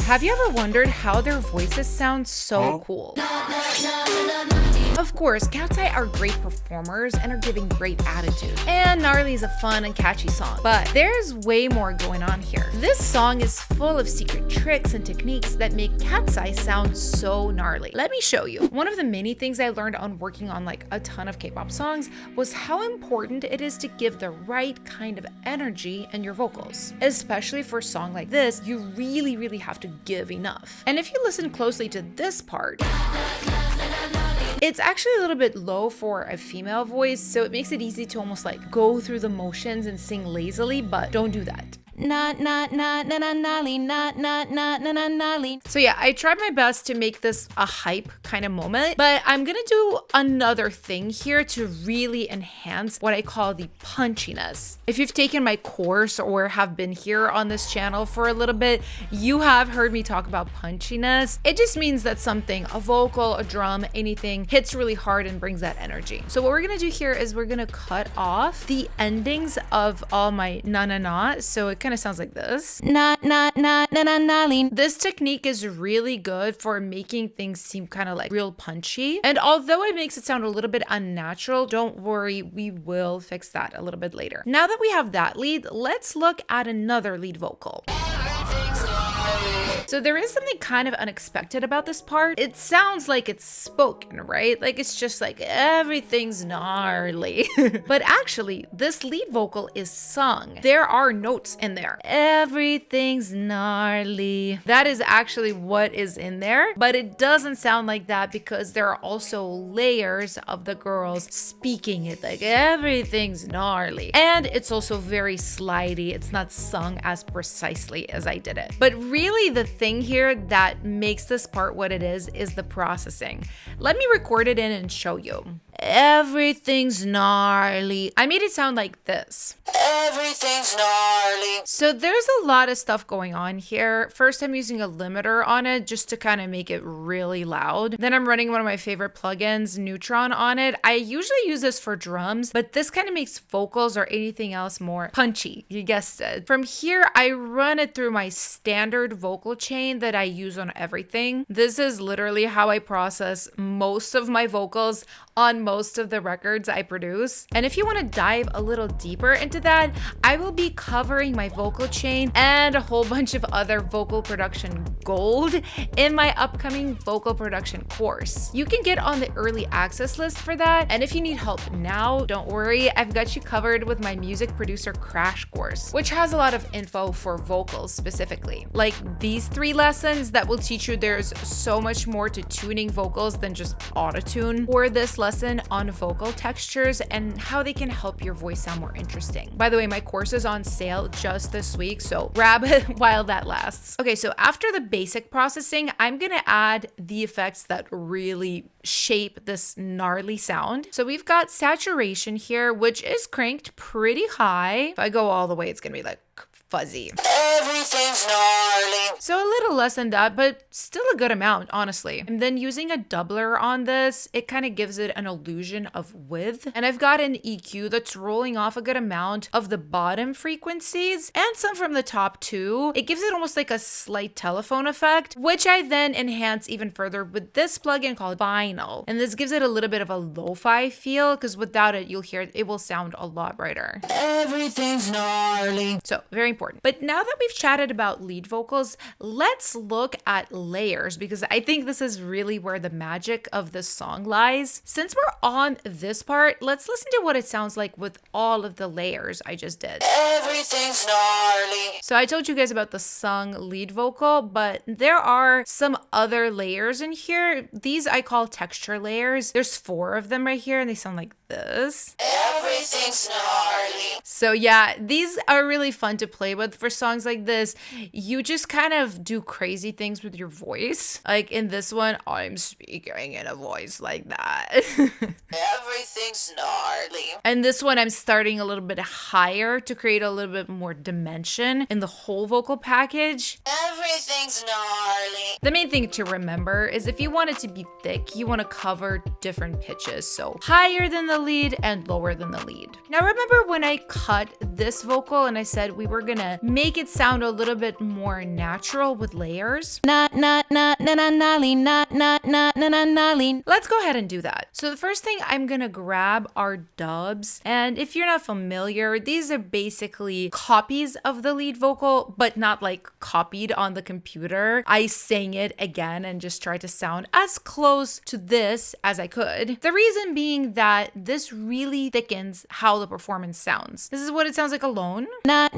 Have you ever wondered how their voices sound so cool? Of course, KATSEYE are great performers and are giving great attitude. And Gnarly is a fun and catchy song, but there's way more going on here. This song is full of secret tricks and techniques that make KATSEYE sound so gnarly. Let me show you. One of the many things I learned on working on like a ton of K-pop songs was how important it is to give the right kind of energy in your vocals. Especially for a song like this, you really have to give enough. And if you listen closely to this part, it's actually a little bit low for a female voice, so it makes it easy to almost like go through the motions and sing lazily, but don't do that. So yeah, I tried my best to make this a hype kind of moment, but I'm gonna do another thing here to really enhance what I call the punchiness. If you've taken my course or have been here on this channel for a little bit, you have heard me talk about punchiness. It just means that something, a vocal, a drum, anything, hits really hard and brings that energy. So what we're gonna do here is we're gonna cut off the endings of all my na-na-na, so it kind of sounds like this. This technique is really good for making things seem kind of like real punchy. And although it makes it sound a little bit unnatural, don't worry, we will fix that a little bit later. Now that we have that lead, let's look at another lead vocal. So there is something kind of unexpected about this part. It sounds like it's spoken, right? Like it's just like everything's gnarly. But actually, this lead vocal is sung. There are notes in there. Everything's gnarly. That is actually what is in there, but it doesn't sound like that because there are also layers of the girls speaking it like everything's gnarly. And it's also very slidey. It's not sung as precisely as I did it. But really the thing here that makes this part what it is the processing. Let me record it in and show you. Everything's gnarly. I made it sound like this. Everything's gnarly. So there's a lot of stuff going on here. First, I'm using a limiter on it just to kind of make it really loud. Then I'm running one of my favorite plugins, Neutron, on it. I usually use this for drums, but this kind of makes vocals or anything else more punchy. You guessed it. From here, I run it through my standard vocal chain that I use on everything. This is literally how I process most of my vocals on most of the records I produce. And if you want to dive a little deeper into that, I will be covering my vocal chain and a whole bunch of other vocal production gold in my upcoming vocal production course. You can get on the early access list for that. And if you need help now, don't worry, I've got you covered with my music producer crash course, which has a lot of info for vocals specifically. Like these 3 lessons that will teach you there's so much more to tuning vocals than just auto-tune, or this lesson on vocal textures and how they can help your voice sound more interesting. By the way, my course is on sale just this week, so grab it while that lasts. Okay, so after the basic processing, I'm gonna add the effects that really shape this gnarly sound. So we've got saturation here, which is cranked pretty high. If I go all the way, it's gonna be like fuzzy. Everything's gnarly. So a little less than that, but still a good amount, honestly. And then using a doubler on this, it kind of gives it an illusion of width. And I've got an EQ that's rolling off a good amount of the bottom frequencies and some from the top too. It gives it almost like a slight telephone effect, which I then enhance even further with this plugin called Vinyl. And this gives it a little bit of a lo-fi feel because without it, you'll hear it will sound a lot brighter. Everything's gnarly. So very important. But now that we've chatted about lead vocals, let's look at layers because I think this is really where the magic of this song lies. Since we're on this part, let's listen to what it sounds like with all of the layers I just did. Everything's gnarly. So I told you guys about the sung lead vocal, but there are some other layers in here. These I call texture layers. There's 4 of them right here and they sound like this. Everything's gnarly. So yeah, these are really fun to play with for songs like this. You just kind of do crazy things with your voice. Like in this one, I'm speaking in a voice like that. Everything's gnarly. And this one, I'm starting a little bit higher to create a little bit more dimension in the whole vocal package. Everything's gnarly. The main thing to remember is if you want it to be thick, you want to cover different pitches. So higher than the lead and lower than the lead. Now remember when I cut this vocal and I said we were gonna make it sound a little bit more natural with layers. Let's go ahead and do that. So the first thing, I'm gonna grab our dubs, and if you're not familiar, these are basically copies of the lead vocal, but not like copied on the computer. I sang it again and just tried to sound as close to this as I could. The reason being that this really thickens how the performance sounds. This is what it sounds like alone. And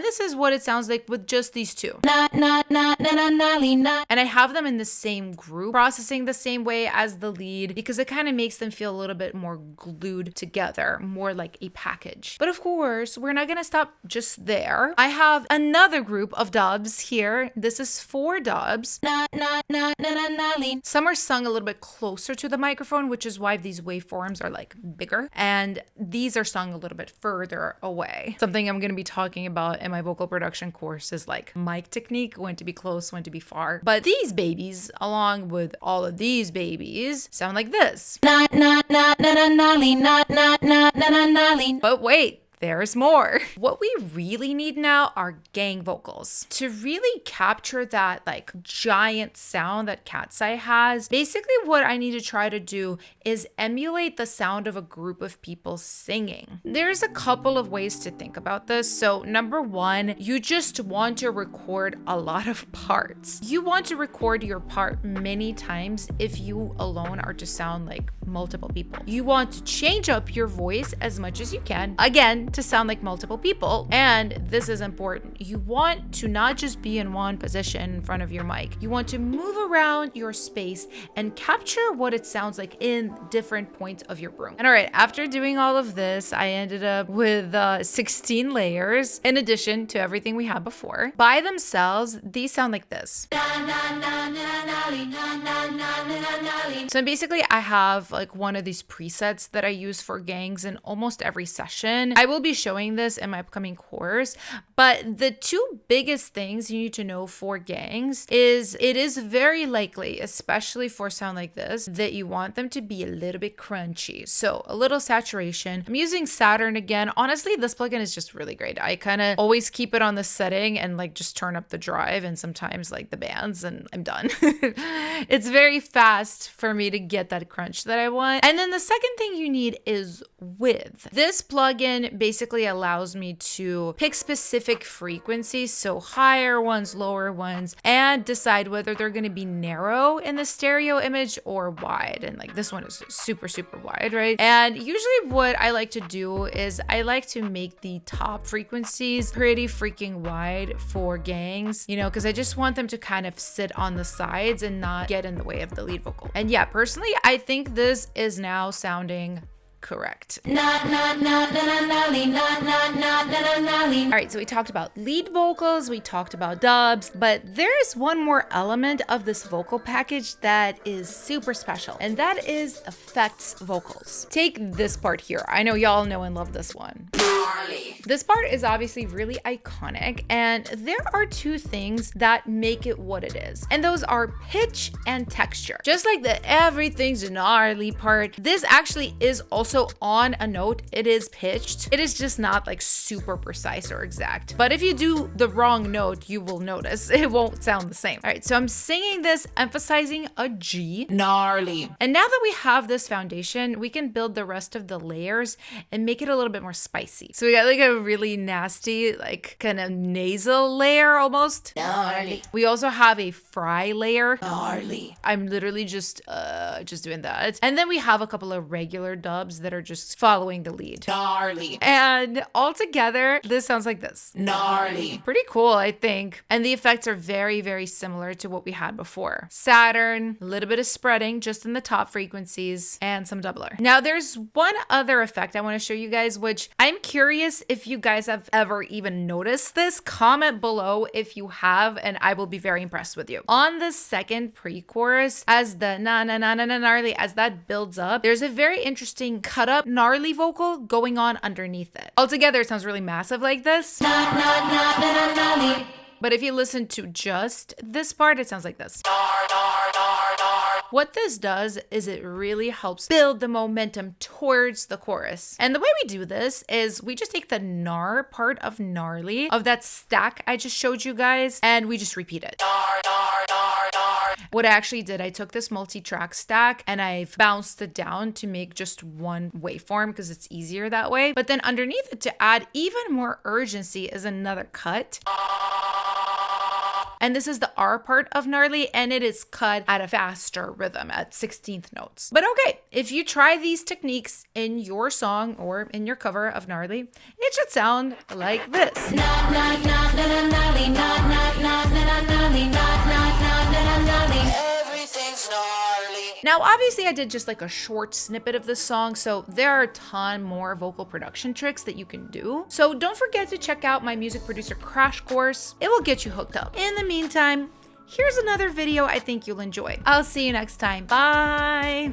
this is what it sounds like with just these two. And I have them in the same group, processing the same way as the lead, because it kind of makes them feel a little bit more glued together, more like a package. But of course, we're not gonna stop just there. I have another group of dubs here. This is 4 dubs. Some are sung a little bit closer to the microphone, which is why these waveforms are like bigger. And these are sung a little bit further away. Something I'm gonna be talking about in my vocal production course is like mic technique, when to be close, when to be far. But these babies, along with all of these babies, sound like this. But wait, there's more. What we really need now are gang vocals. To really capture that like giant sound that KATSEYE has, basically what I need to try to do is emulate the sound of a group of people singing. There's a couple of ways to think about this. So number one, you just want to record a lot of parts. You want to record your part many times if you alone are to sound like multiple people. You want to change up your voice as much as you can, again, to sound like multiple people. And this is important. You want to not just be in one position in front of your mic. You want to move around your space and capture what it sounds like in different points of your room. And all right, after doing all of this, I ended up with 16 layers in addition to everything we had before. By themselves, these sound like this. So basically, I have like one of these presets that I use for gangs in almost every session. I will be showing this in my upcoming course, but the 2 biggest things you need to know for gangs is it is very likely, especially for sound like this, that you want them to be a little bit crunchy. So a little saturation. I'm using Saturn again. Honestly, this plugin is just really great. I kind of always keep it on the setting and like just turn up the drive and sometimes like the bands and I'm done. It's very fast for me to get that crunch that I want. And then the second thing you need is width. This plugin basically allows me to pick specific frequencies, so higher ones, lower ones, and decide whether they're going to be narrow in the stereo image or wide. And like this one is super, super wide, right? And usually what I like to do is I like to make the top frequencies pretty freaking wide for gangs, you know, because I just want them to kind of sit on the sides and not get in the way of the lead vocal. And yeah, personally, I think this is now sounding correct. All right, so we talked about lead vocals, we talked about dubs, but there's one more element of this vocal package that is super special, and that is effects vocals. Take this part here. I know y'all know and love this one. Gnarly. This part is obviously really iconic, and there are 2 things that make it what it is, and those are pitch and texture. Just like the everything's gnarly part, this actually is also on a note. It is pitched. It is just not like super precise or exact. But if you do the wrong note, you will notice it won't sound the same. All right, so I'm singing this, emphasizing a G. Gnarly. And now that we have this foundation, we can build the rest of the layers and make it a little bit more spicy. So we got like a really nasty, like kind of nasal layer almost. Gnarly. We also have a fry layer. Gnarly. I'm literally just doing that. And then we have a couple of regular dubs that are just following the lead. Gnarly. And all together, this sounds like this. Gnarly. Pretty cool, I think. And the effects are very, very similar to what we had before. Saturn, a little bit of spreading just in the top frequencies, and some doubler. Now, there's one other effect I want to show you guys, which I'm curious if you guys have ever even noticed this. Comment below if you have, and I will be very impressed with you. On the second pre-chorus, as the na na na na na gnarly, as that builds up, there's a very interesting cut up gnarly vocal going on underneath it. Altogether, it sounds really massive like this. But if you listen to just this part, it sounds like this. What this does is it really helps build the momentum towards the chorus. And the way we do this is we just take the gnar part of gnarly, of that stack I just showed you guys, and we just repeat it. What I actually did, I took this multi-track stack and I've bounced it down to make just one waveform because it's easier that way. But then underneath it, to add even more urgency, is another cut. And this is the R part of gnarly, and it is cut at a faster rhythm at 16th notes. But okay, if you try these techniques in your song or in your cover of gnarly, it should sound like this. Now, obviously, I did just like a short snippet of this song, so there are a ton more vocal production tricks that you can do. So don't forget to check out my music producer crash course. It will get you hooked up. In the meantime, here's another video I think you'll enjoy. I'll see you next time. Bye!